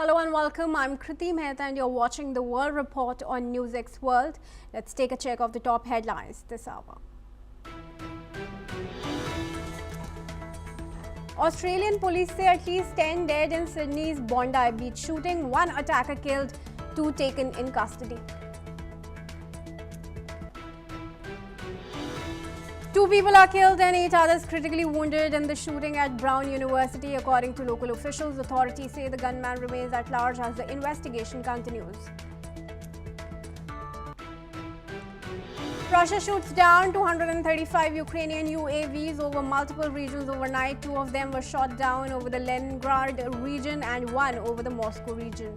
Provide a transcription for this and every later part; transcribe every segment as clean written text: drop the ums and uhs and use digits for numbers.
Hello and welcome. I'm Kriti Mehta and you're watching the World Report on NewsX World. Let's take a check of the top headlines this hour. Australian police say at least 10 dead in Sydney's Bondi Beach shooting, 1 attacker killed, 2 taken in custody. 2 people are killed and 8 others critically wounded in the shooting at Brown University. According to local officials, authorities say the gunman remains at large as the investigation continues. Russia shoots down 235 Ukrainian UAVs over multiple regions overnight. 2 of them were shot down over the Leningrad region and 1 over the Moscow region.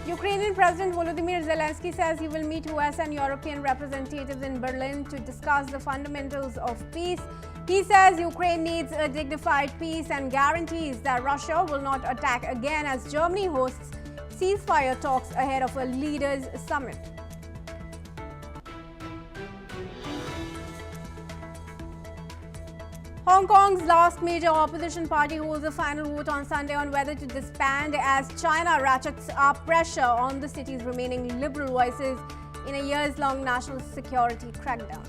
Ukrainian President Volodymyr Zelensky says he will meet US and European representatives in Berlin to discuss the fundamentals of peace. He says Ukraine needs a dignified peace and guarantees that Russia will not attack again as Germany hosts ceasefire talks ahead of a leaders' summit. Hong Kong's last major opposition party holds a final vote on Sunday on whether to disband as China ratchets up pressure on the city's remaining liberal voices in a years-long national security crackdown.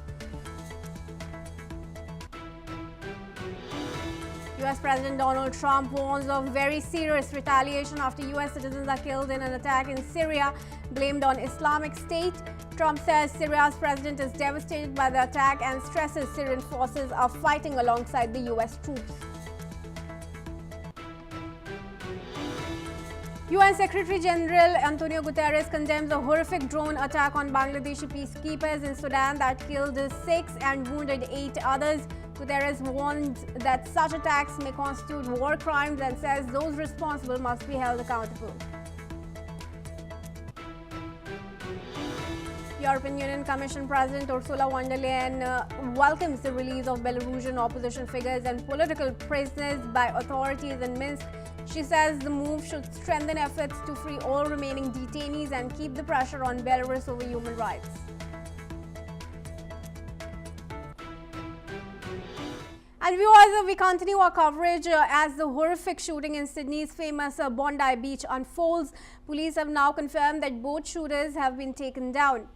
US President Donald Trump warns of very serious retaliation after US citizens are killed in an attack in Syria blamed on Islamic State. Trump says Syria's president is devastated by the attack and stresses Syrian forces are fighting alongside the US troops. UN Secretary General Antonio Guterres condemns a horrific drone attack on Bangladeshi peacekeepers in Sudan that killed 6 and wounded 8 others. Guterres warned that such attacks may constitute war crimes and says those responsible must be held accountable. European Union Commission President Ursula von der Leyen welcomes the release of Belarusian opposition figures and political prisoners by authorities in Minsk. She says the move should strengthen efforts to free all remaining detainees and keep the pressure on Belarus over human rights. And viewers, we continue our coverage as the horrific shooting in Sydney's famous Bondi Beach unfolds. Police have now confirmed that both shooters have been taken down.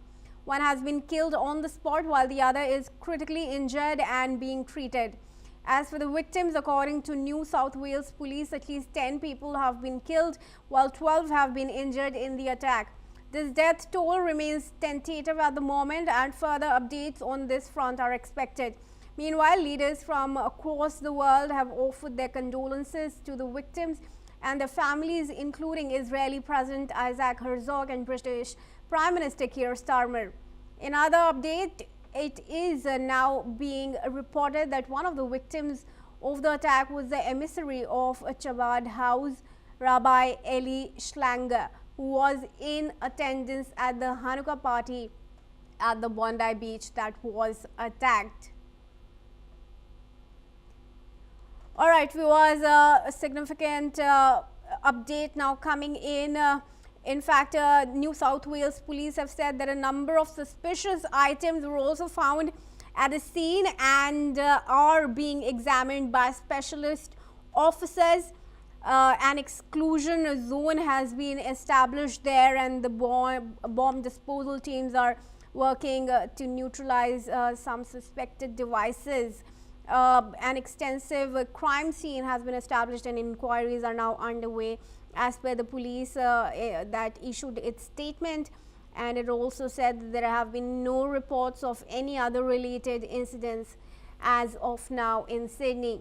One has been killed on the spot while the other is critically injured and being treated. As for the victims, according to New South Wales Police, at least 10 people have been killed while 12 have been injured in the attack. This death toll remains tentative at the moment and further updates on this front are expected. Meanwhile, leaders from across the world have offered their condolences to the victims and their families, including Israeli President Isaac Herzog and British Prime Minister Keir Starmer. In other update, it is now being reported that one of the victims of the attack was the emissary of a Chabad house, Rabbi Eli Schlanger, who was in attendance at the Hanukkah party at the Bondi Beach that was attacked. All right, viewers, a significant update now coming in. In fact, New South Wales Police have said that a number of suspicious items were also found at the scene and are being examined by specialist officers. An exclusion zone has been established there and the bomb disposal teams are working to neutralize some suspected devices. An extensive crime scene has been established and inquiries are now underway as per the police that issued its statement, and it also said that there have been no reports of any other related incidents as of now in Sydney.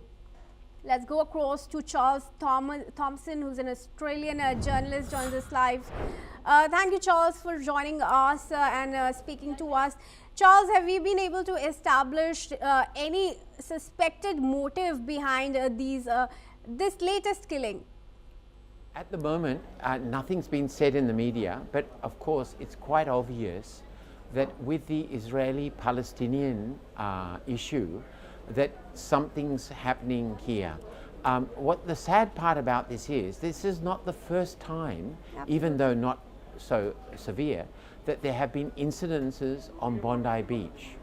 Let's go across to Charles Thompson, who's an Australian journalist, joins us live. Thank you, Charles, for joining us and speaking to us. Charles, have we been able to establish any suspected motive behind this latest killing? At the moment, nothing's been said in the media, but of course it's quite obvious that with the Israeli-Palestinian issue, that something's happening here. What the sad part about this is not the first time, even though not so severe, that there have been incidences on Bondi Beach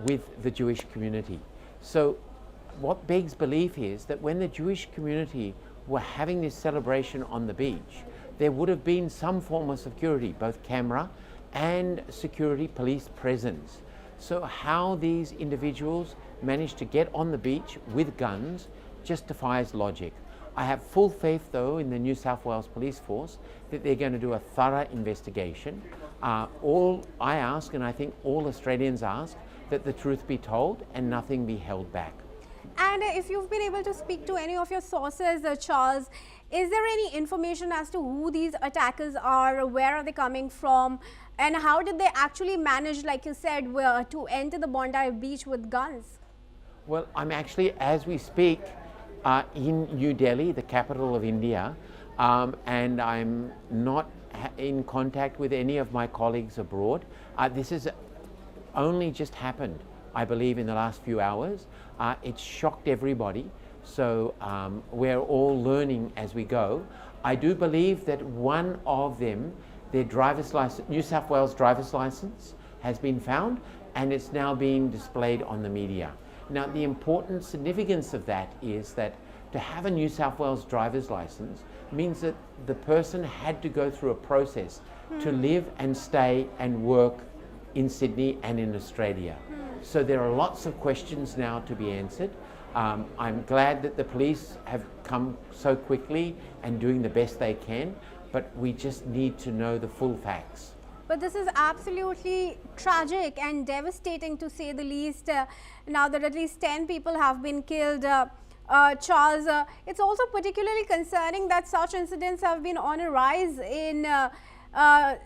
with the Jewish community. So what begs belief is that when the Jewish community were having this celebration on the beach, there would have been some form of security, both camera and security police presence. So how these individuals managed to get on the beach with guns just defies logic. I have full faith, though, in the New South Wales Police Force that they're going to do a thorough investigation. All I ask, and I think all Australians ask, that the truth be told and nothing be held back. And if you've been able to speak to any of your sources, Charles, is there any information as to who these attackers are, where are they coming from, and how did they actually manage, like you said, to enter the Bondi Beach with guns? Well, I'm actually, as we speak, in New Delhi, the capital of India, and I'm not in contact with any of my colleagues abroad. This has only just happened, I believe, in the last few hours. It's shocked everybody, so we're all learning as we go. I do believe that one of them, their driver's license, New South Wales driver's license, has been found, and it's now being displayed on the media. Now, the important significance of that is that to have a New South Wales driver's license means that the person had to go through a process to live and stay and work in Sydney and in Australia. So there are lots of questions now to be answered. I'm glad that the police have come so quickly and doing the best they can, but we just need to know the full facts. But this is absolutely tragic and devastating, to say the least, now that at least 10 people have been killed. Charles, it's also particularly concerning that such incidents have been on a rise in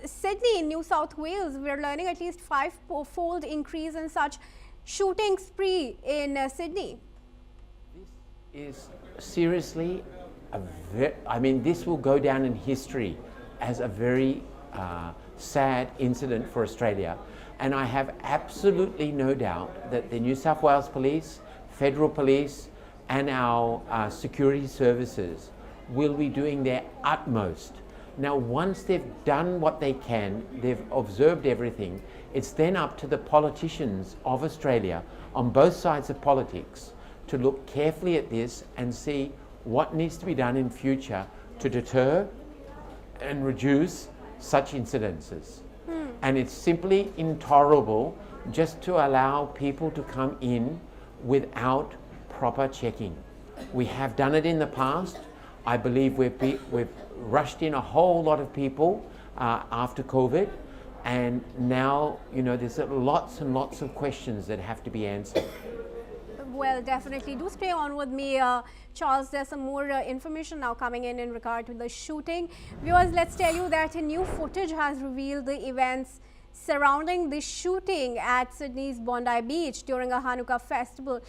Sydney, in New South Wales. We're learning at least 5-fold increase in such shooting spree in Sydney. This is seriously, this will go down in history as a very sad incident for Australia, and I have absolutely no doubt that the New South Wales Police, Federal Police and our security services will be doing their utmost. Now, once they've done what they can, they've observed everything, it's then up to the politicians of Australia on both sides of politics to look carefully at this and see what needs to be done in future to deter and reduce such incidences. And it's simply intolerable just to allow people to come in without proper checking. We have done it in the past. I believe we've rushed in a whole lot of people after COVID, and now, you know, there's lots and lots of questions that have to be answered. Well, definitely. Do stay on with me, Charles. There's some more information now coming in regard to the shooting. Viewers, let's tell you that new footage has revealed the events surrounding the shooting at Sydney's Bondi Beach during a Hanukkah festival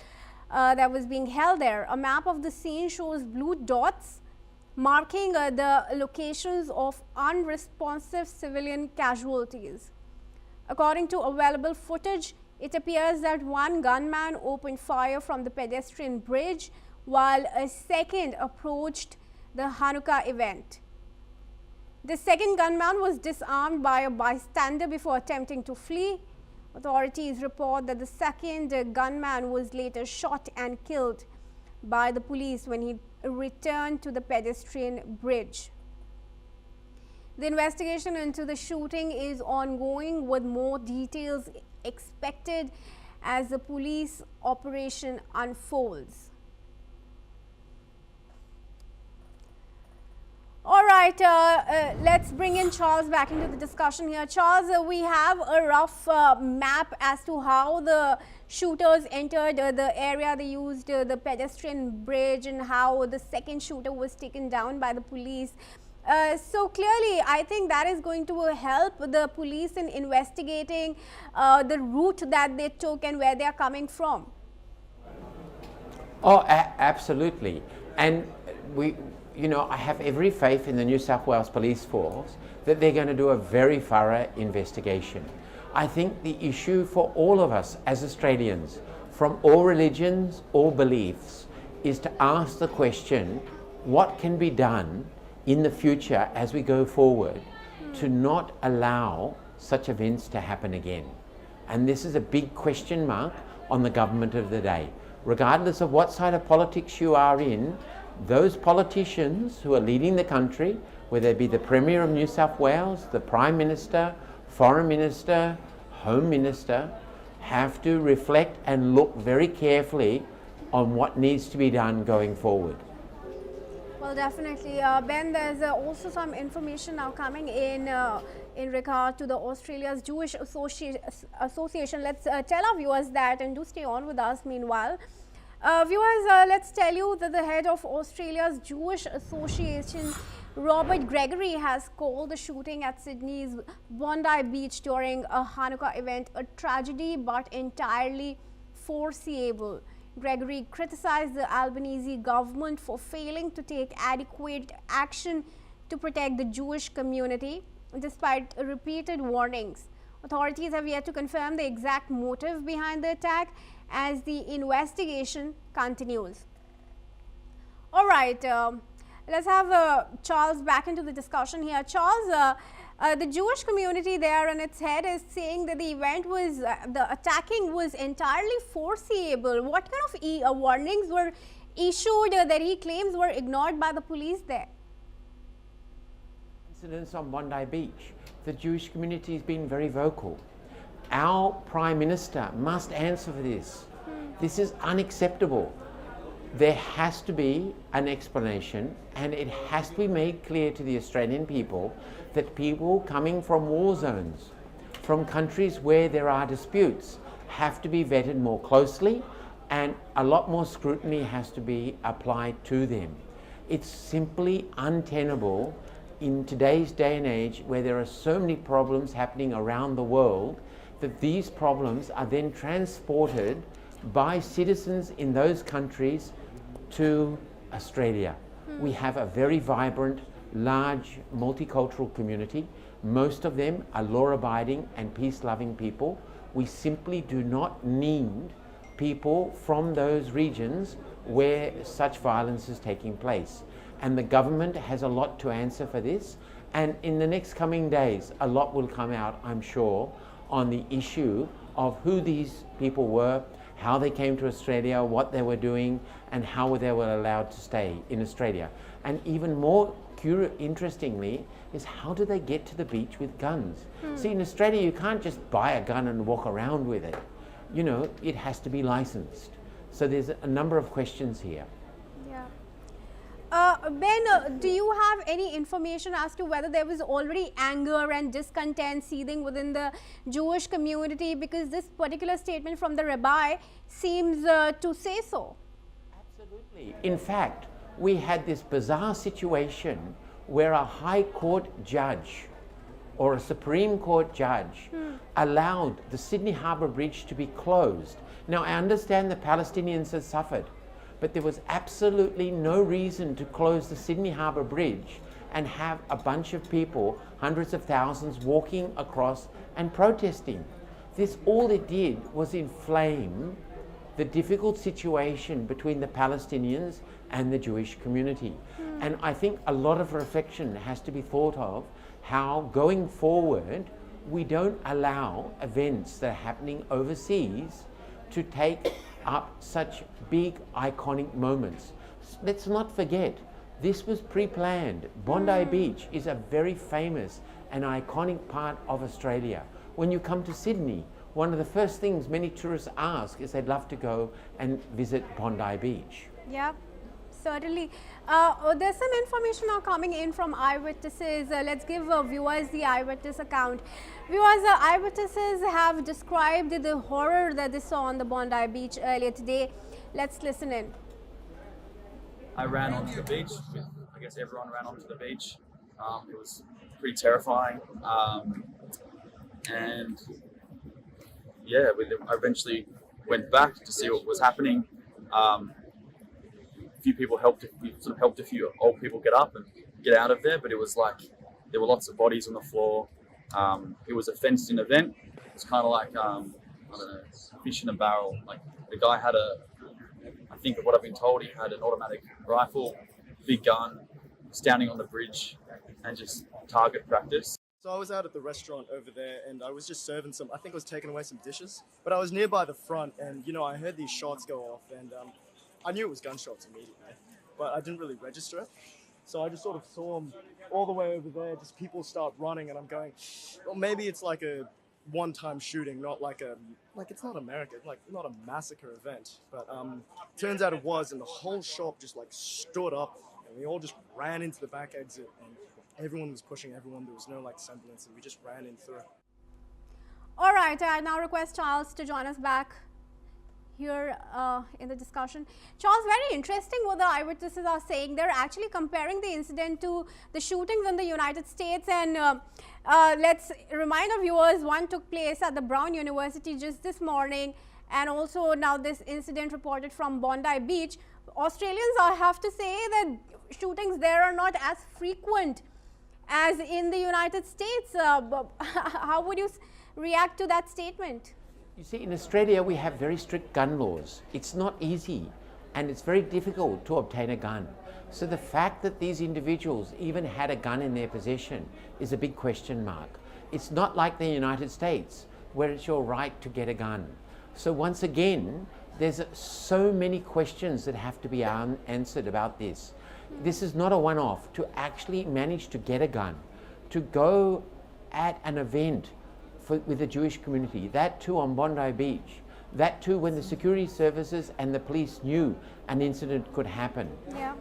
that was being held there. A map of the scene shows blue dots marking the locations of unresponsive civilian casualties. According to available footage, it appears that one gunman opened fire from the pedestrian bridge while a second approached the Hanukkah event. The second gunman was disarmed by a bystander before attempting to flee. Authorities report that the second gunman was later shot and killed by the police when he returned to the pedestrian bridge. The investigation into the shooting is ongoing, with more details expected as the police operation unfolds. All right, let's bring in Charles back into the discussion here. Charles, we have a rough map as to how the shooters entered the area. They used the pedestrian bridge, and how the second shooter was taken down by the police. So clearly, I think that is going to help the police in investigating the route that they took and where they are coming from. Oh, absolutely. And I have every faith in the New South Wales Police Force that they're going to do a very thorough investigation. I think the issue for all of us as Australians, from all religions, all beliefs, is to ask the question, what can be done in the future as we go forward to not allow such events to happen again? And this is a big question mark on the government of the day. regardless of what side of politics you are in, those politicians who are leading the country, whether it be the Premier of New South Wales, the Prime Minister, Foreign Minister, Home Minister, have to reflect and look very carefully on what needs to be done going forward. Well, definitely. Ben, there's also some information now coming in regard to the Australia's Jewish Association. Let's tell our viewers that, and do stay on with us meanwhile. Viewers, let's tell you that the head of Australia's Jewish Association, Robert Gregory, has called the shooting at Sydney's Bondi Beach during a Hanukkah event a tragedy but entirely foreseeable. Gregory criticized the Albanese government for failing to take adequate action to protect the Jewish community, despite repeated warnings. Authorities have yet to confirm the exact motive behind the attack as the investigation continues. All right, let's have Charles back into the discussion here. Charles, the Jewish community there on its head is saying that the event was, the attacking was entirely foreseeable. What kind of warnings were issued that he claims were ignored by the police there? Incidents on Bondi Beach, the Jewish community has been very vocal. Our Prime Minister must answer for this. This is unacceptable. There has to be an explanation, and it has to be made clear to the Australian people that people coming from war zones, from countries where there are disputes, have to be vetted more closely, and a lot more scrutiny has to be applied to them. It's simply untenable in today's day and age, where there are so many problems happening around the world, that these problems are then transported by citizens in those countries to Australia. We have a very vibrant, large, multicultural community. Most of them are law-abiding and peace-loving people. We simply do not need people from those regions where such violence is taking place. And the government has a lot to answer for this. And in the next coming days, a lot will come out, I'm sure, on the issue of who these people were, how they came to Australia, what they were doing, and how they were allowed to stay in Australia. And even more interestingly is, how do they get to the beach with guns? See, in Australia you can't just buy a gun and walk around with it. You know, it has to be licensed. So there's a number of questions here. Ben, do you have any information as to whether there was already anger and discontent seething within the Jewish community? Because this particular statement from the rabbi seems to say so. Absolutely. In fact, we had this bizarre situation where a High Court judge or a Supreme Court judge allowed the Sydney Harbour Bridge to be closed. Now, I understand the Palestinians have suffered, but there was absolutely no reason to close the Sydney Harbour Bridge and have a bunch of people, hundreds of thousands, walking across and protesting. This, all it did was inflame the difficult situation between the Palestinians and the Jewish community. And I think a lot of reflection has to be thought of how, going forward, we don't allow events that are happening overseas to take up such big iconic moments. Let's not forget, this was pre-planned. Bondi Beach is a very famous and iconic part of Australia. When you come to Sydney, one of the first things many tourists ask is they'd love to go and visit Bondi Beach. Yeah, certainly. There's some information now coming in from eyewitnesses. Let's give viewers the eyewitness account. Viewers, eyewitnesses have described the horror that they saw on the Bondi Beach earlier today. Let's listen in. I ran onto the beach. I guess everyone ran onto the beach. It was pretty terrifying. And yeah, I eventually went back to see what was happening. A few people helped a few old people get up and get out of there, but it was like there were lots of bodies on the floor. It was a fenced-in event. It's kind of like I don't know, fish in a barrel. Like the guy had I think of what I've been told, he had an automatic rifle, big gun, standing on the bridge, and just target practice. So I was out at the restaurant over there and I was just serving I think I was taking away some dishes, but I was nearby the front and, I heard these shots go off and I knew it was gunshots immediately, but I didn't really register it. So I just sort of saw them all the way over there, just people start running and I'm going, well, maybe it's like a one-time shooting, not like it's not America, like not a massacre event, but turns out it was, and the whole shop just like stood up and we all just ran into the back exit and everyone was pushing everyone. There was no like semblance, and we just ran in through. All right, I now request Charles to join us back here in the discussion. Charles, very interesting what the eyewitnesses are saying. They're actually comparing the incident to the shootings in the United States. And let's remind our viewers, one took place at the Brown University just this morning, and also now this incident reported from Bondi Beach. Australians, I have to say that shootings there are not as frequent as in the United States. How would you react to that statement? You see, in Australia, we have very strict gun laws. It's not easy and it's very difficult to obtain a gun. So the fact that these individuals even had a gun in their possession is a big question mark. It's not like the United States, where it's your right to get a gun. So once again, there's so many questions that have to be answered about this. This is not a one-off. To actually manage to get a gun, to go at an event with the Jewish community, that too on Bondi Beach, that too when the security services and the police knew an incident could happen,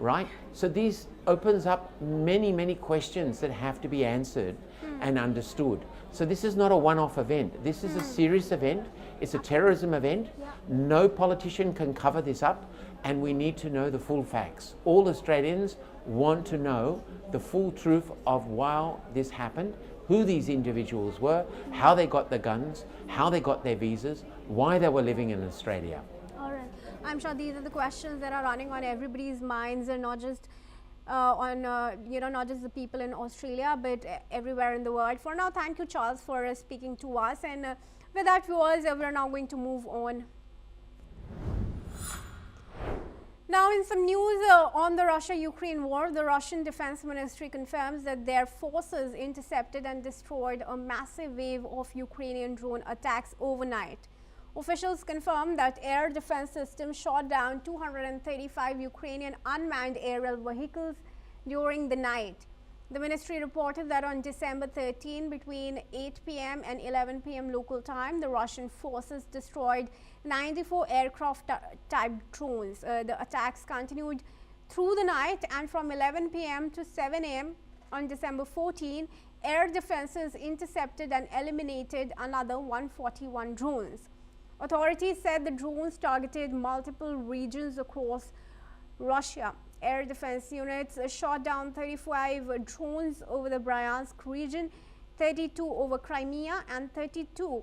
right? So this opens up many, many questions that have to be answered and understood. So this is not a one-off event. This is a serious event. It's a terrorism event. No politician can cover this up, and we need to know the full facts. All Australians want to know the full truth of why this happened, who these individuals were, how they got the guns, how they got their visas, why they were living in Australia. All right. I'm sure these are the questions that are running on everybody's minds, and not just not just the people in Australia, but everywhere in the world. For now, thank you, Charles, for speaking to us. And with that, viewers, we're now going to move on. Now, in some news on the Russia-Ukraine war, the Russian Defense Ministry confirms that their forces intercepted and destroyed a massive wave of Ukrainian drone attacks overnight. Officials confirm that air defense systems shot down 235 Ukrainian unmanned aerial vehicles during the night. The ministry reported that on December 13, between 8 p.m. and 11 p.m. local time, the Russian forces destroyed 94 aircraft-type drones. The attacks continued through the night, and from 11 p.m. to 7 a.m. on December 14, air defenses intercepted and eliminated another 141 drones. Authorities said the drones targeted multiple regions across Russia. Air defense units shot down 35 drones over the Bryansk region, 32 over Crimea, and 22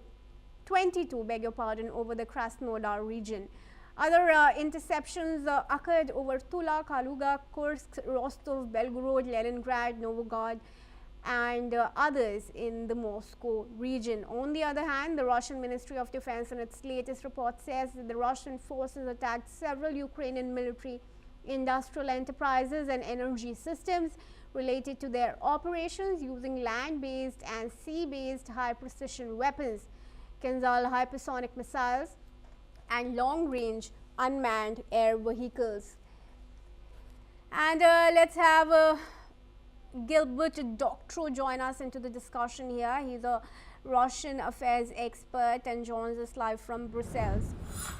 over the Krasnodar region. Other interceptions occurred over Tula, Kaluga, Kursk, Rostov, Belgorod, Leningrad, Novgorod, and others in the Moscow region. On the other hand, the Russian Ministry of Defense in its latest report says that the Russian forces attacked several Ukrainian military, industrial enterprises and energy systems related to their operations using land-based and sea-based high-precision weapons, Kinzhal hypersonic missiles, and long-range unmanned air vehicles. And let's have Gilbert Doctorow join us into the discussion here. He's a Russian affairs expert and joins us live from Brussels.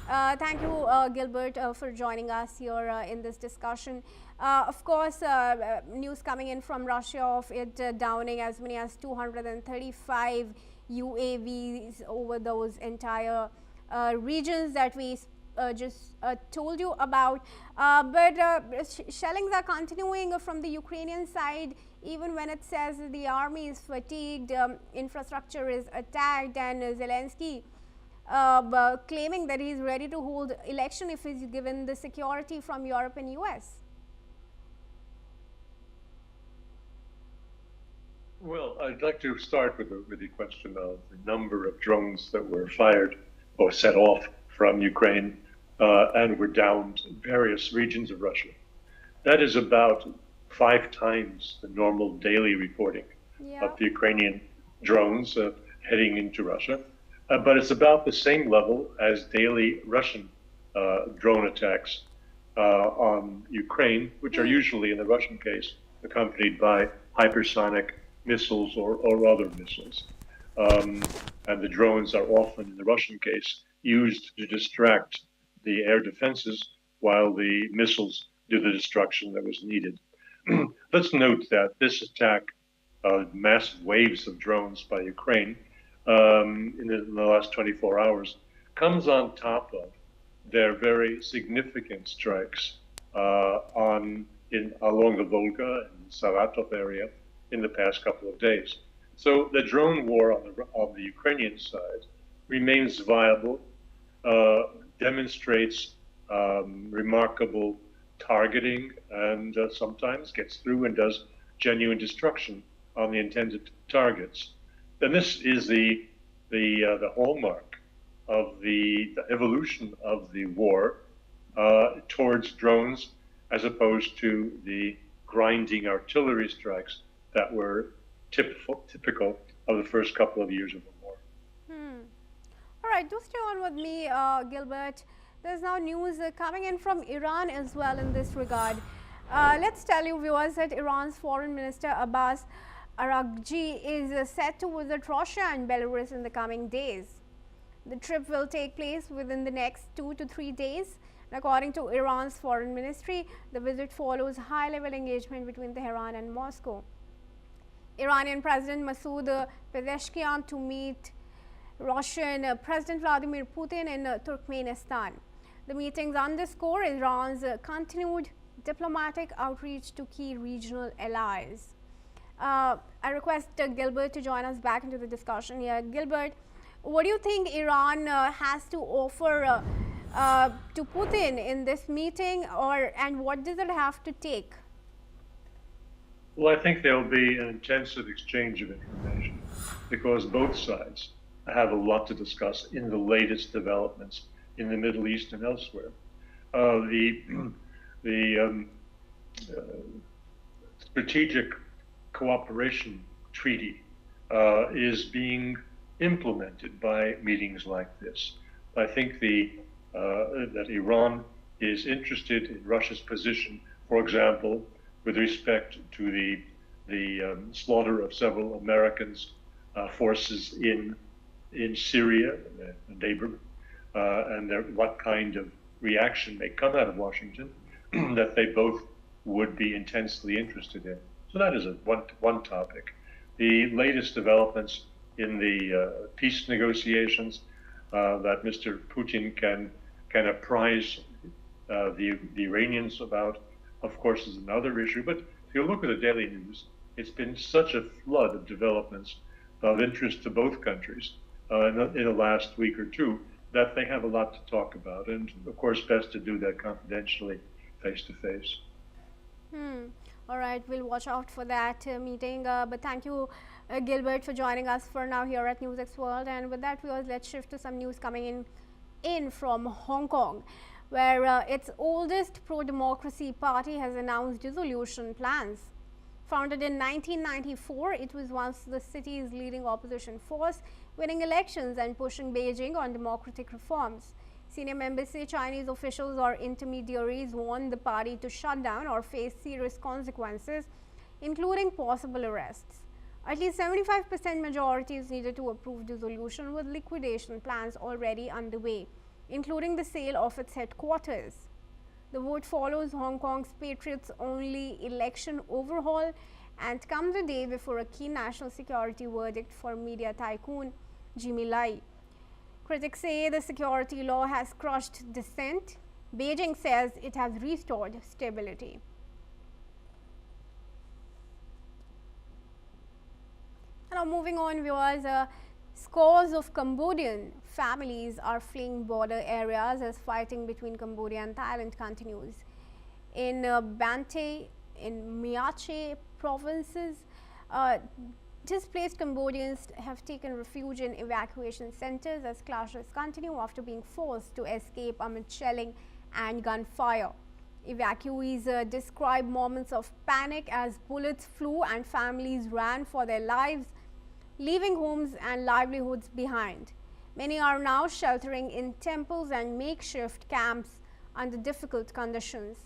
Thank you, Gilbert, for joining us here in this discussion. Of course, news coming in from Russia of it downing as many as 235 UAVs over those entire regions that we just told you about. But shellings are continuing from the Ukrainian side, even when it says the army is fatigued, infrastructure is attacked, and Zelensky claiming that he is ready to hold election if he's given the security from Europe and US. Well, I'd like to start with the question of the number of drones that were fired or set off from Ukraine and were downed in various regions of Russia. That is about 5 times the normal daily reporting Yeah. of the Ukrainian drones heading into Russia. But it's about the same level as daily Russian drone attacks on Ukraine, which are usually, in the Russian case, accompanied by hypersonic missiles or other missiles. And the drones are often, in the Russian case, used to distract the air defenses while the missiles do the destruction that was needed. Let's note that this attack, massive waves of drones by Ukraine in the last 24 hours, comes on top of their very significant strikes along the Volga and Saratov area in the past couple of days. So the drone war on the Ukrainian side remains viable, demonstrates remarkable targeting, and sometimes gets through and does genuine destruction on the intended targets. And this is the hallmark of the evolution of the war towards drones, as opposed to the grinding artillery strikes that were typical of the first couple of years of the war. All right, do stay on with me, Gilbert. There's now news coming in from Iran as well in this regard. Let's tell you, viewers, that Iran's Foreign Minister Abbas Araghchi is set to visit Russia and Belarus in the coming days. The trip will take place within the next 2 to 3 days. And according to Iran's foreign ministry, the visit follows high-level engagement between Tehran and Moscow. Iranian President Masoud Pezeshkian to meet Russian President Vladimir Putin in Turkmenistan. The meetings underscore Iran's continued diplomatic outreach to key regional allies. I request Gilbert to join us back into the discussion here. Gilbert, what do you think Iran has to offer to Putin in this meeting, and what does it have to take? Well, I think there will be an intensive exchange of information because both sides have a lot to discuss in the latest developments in the Middle East and elsewhere. The strategic cooperation treaty is being implemented by meetings like this. I think that Iran is interested in Russia's position, for example, with respect to the slaughter of several Americans' forces in Syria, a neighbor, and what kind of reaction may come out of Washington that they both would be intensely interested in. So that is one topic. The latest developments in the peace negotiations that Mr. Putin can apprise the Iranians about, of course, is another issue. But if you look at the daily news, it's been such a flood of developments of interest to both countries in the last week or two that they have a lot to talk about. And of course, best to do that confidentially, face to face. All right, we'll watch out for that meeting. But thank you, Gilbert, for joining us for now here at NewsX World. And with that, viewers, let's shift to some news coming in from Hong Kong, where its oldest pro-democracy party has announced dissolution plans. Founded in 1994, it was once the city's leading opposition force, winning elections and pushing Beijing on democratic reforms. Senior members say Chinese officials or intermediaries want the party to shut down or face serious consequences, including possible arrests. At least 75% majority is needed to approve dissolution, with liquidation plans already underway, including the sale of its headquarters. The vote follows Hong Kong's patriots-only election overhaul and comes a day before a key national security verdict for media tycoon Jimmy Lai. Critics say the security law has crushed dissent. Beijing says it has restored stability. Now moving on, viewers, scores of Cambodian families are fleeing border areas as fighting between Cambodia and Thailand continues. In Bantay, in Miache provinces, displaced Cambodians have taken refuge in evacuation centers as clashes continue after being forced to escape amid shelling and gunfire. Evacuees describe moments of panic as bullets flew and families ran for their lives, leaving homes and livelihoods behind. Many are now sheltering in temples and makeshift camps under difficult conditions.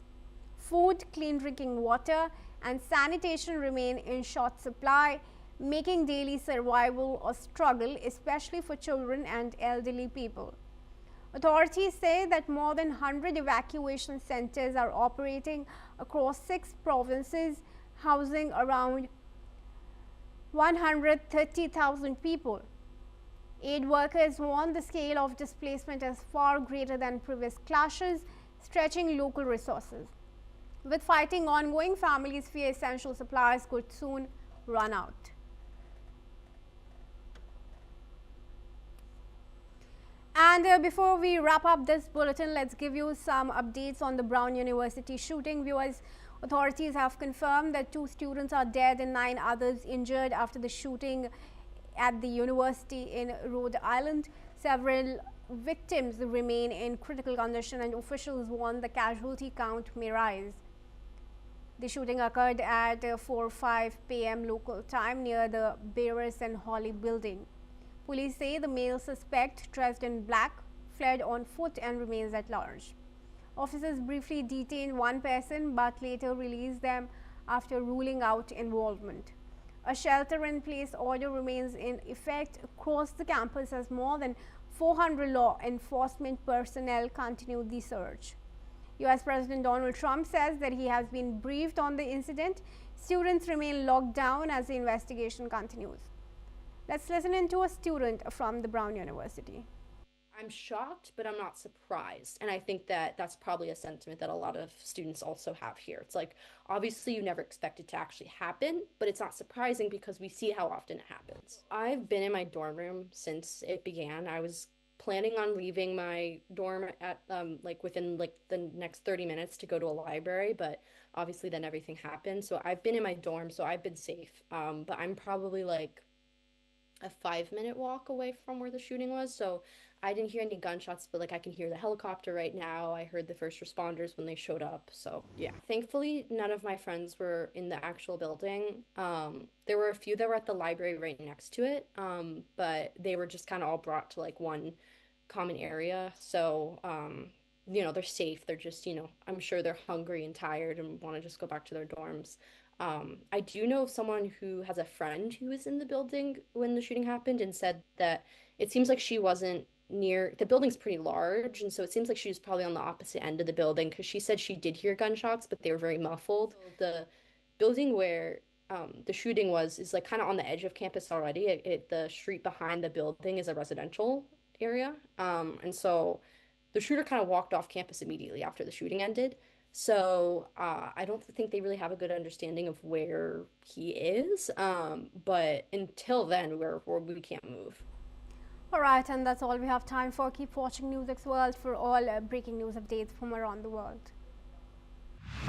Food, clean drinking water, and sanitation remain in short supply, making daily survival a struggle, especially for children and elderly people. Authorities say that more than 100 evacuation centers are operating across 6 provinces, housing around 130,000 people. Aid workers warn the scale of displacement is far greater than previous clashes, stretching local resources. With fighting ongoing, families fear essential supplies could soon run out. And before we wrap up this bulletin, let's give you some updates on the Brown University shooting. Viewers, authorities have confirmed that 2 students are dead and 9 others injured after the shooting at the university in Rhode Island. Several victims remain in critical condition and officials warn the casualty count may rise. The shooting occurred at 4:05 p.m. local time near the Beres and Holly building. Police say the male suspect, dressed in black, fled on foot and remains at large. Officers briefly detained 1 person but later released them after ruling out involvement. A shelter-in-place order remains in effect across the campus as more than 400 law enforcement personnel continue the search. US President Donald Trump says that he has been briefed on the incident. Students remain locked down as the investigation continues. Let's listen in to a student from the Brown University. I'm shocked, but I'm not surprised. And I think that that's probably a sentiment that a lot of students also have here. It's like, obviously you never expect it to actually happen, but it's not surprising because we see how often it happens. I've been in my dorm room since it began. I was planning on leaving my dorm at within the next 30 minutes to go to a library, but obviously then everything happened. So I've been in my dorm, so I've been safe. But I'm probably like a 5-minute walk away from where the shooting was. So I didn't hear any gunshots, but like I can hear the helicopter right now. I heard the first responders when they showed up. So yeah, thankfully none of my friends were in the actual building. There were a few that were at the library right next to it, but they were just kind of all brought to like one common area. So they're safe. They're just, I'm sure they're hungry and tired and want to just go back to their dorms. I do know of someone who has a friend who was in the building when the shooting happened and said that it seems like she wasn't near, the building's pretty large, and so it seems like she was probably on the opposite end of the building because she said she did hear gunshots, but they were very muffled. The building where the shooting was is like kind of on the edge of campus already. The street behind the building is a residential area, and so the shooter kind of walked off campus immediately after the shooting ended. So I don't think they really have a good understanding of where he is. But until then, we can't move. All right, and that's all we have time for. Keep watching NewsX World for all breaking news updates from around the world.